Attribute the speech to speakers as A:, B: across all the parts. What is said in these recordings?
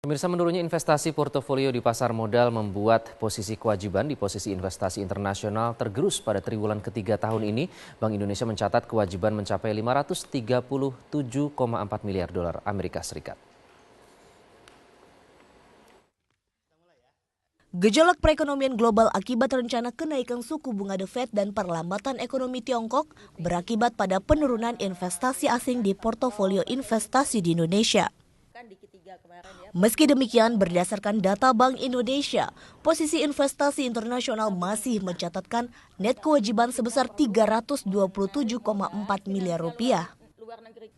A: Pemirsa, menurunnya investasi portofolio di pasar modal membuat posisi kewajiban di posisi investasi internasional tergerus pada triwulan ketiga tahun ini. Bank Indonesia mencatat kewajiban mencapai 537,4 miliar dolar Amerika Serikat.
B: Gejolak perekonomian global akibat rencana kenaikan suku bunga The Fed dan perlambatan ekonomi Tiongkok berakibat pada penurunan investasi asing di portofolio investasi di Indonesia. Meski demikian, berdasarkan data Bank Indonesia, posisi investasi internasional masih mencatatkan net kewajiban sebesar 327,4 miliar rupiah.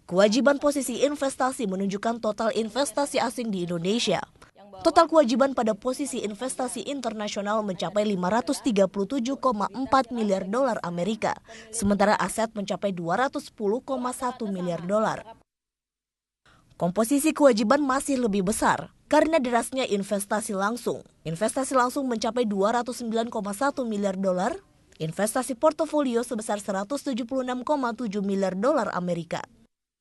B: Kewajiban posisi investasi menunjukkan total investasi asing di Indonesia. Total kewajiban pada posisi investasi internasional mencapai 537,4 miliar dolar Amerika, sementara aset mencapai 210,1 miliar dolar. Komposisi kewajiban masih lebih besar karena derasnya investasi langsung. Investasi langsung mencapai 209,1 miliar dolar, investasi portofolio sebesar 176,7 miliar dolar Amerika.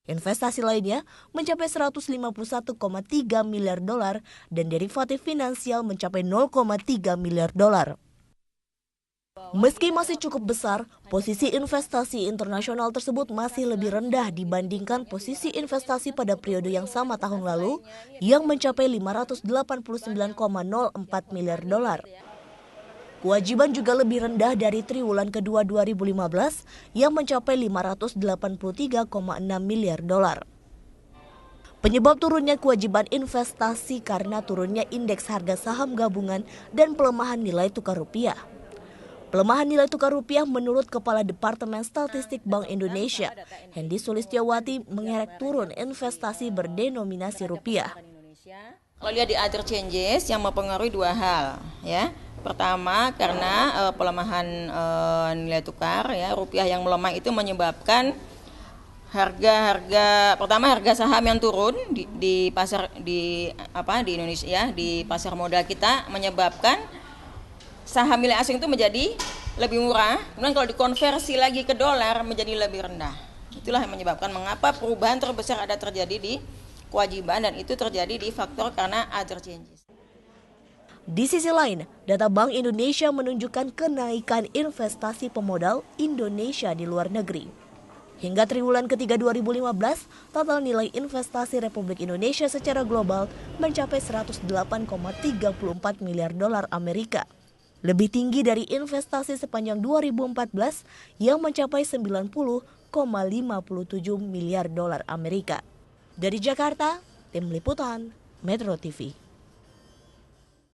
B: Investasi lainnya mencapai 151,3 miliar dolar dan derivatif finansial mencapai 0,3 miliar dolar. Meski masih cukup besar, posisi investasi internasional tersebut masih lebih rendah dibandingkan posisi investasi pada periode yang sama tahun lalu yang mencapai 589,04 miliar dolar. Kewajiban juga lebih rendah dari triwulan kedua 2015 yang mencapai 583,6 miliar dolar. Penyebab turunnya kewajiban investasi karena turunnya indeks harga saham gabungan dan pelemahan nilai tukar rupiah. Pelemahan nilai tukar rupiah menurut Kepala Departemen Statistik Bank Indonesia, Hendy Sulistiawati, mengerek turun investasi berdenominasi rupiah.
C: Kalau lihat di other changes yang mempengaruhi dua hal, ya. Pertama, karena pelemahan nilai tukar, ya, rupiah yang melemah itu menyebabkan harga saham yang turun di pasar di Indonesia, di pasar modal kita, menyebabkan saham milik asing itu menjadi lebih murah. Kemudian kalau dikonversi lagi ke dolar menjadi lebih rendah. Itulah yang menyebabkan mengapa perubahan terbesar ada terjadi di kewajiban, dan itu terjadi di faktor karena other changes.
B: Di sisi lain, data Bank Indonesia menunjukkan kenaikan investasi pemodal Indonesia di luar negeri. Hingga triwulan ketiga 2015, total nilai investasi Republik Indonesia secara global mencapai 108,34 miliar dolar Amerika. Lebih tinggi dari investasi sepanjang 2014 yang mencapai 90,57 miliar dolar Amerika. Dari Jakarta, Tim Liputan Metro TV.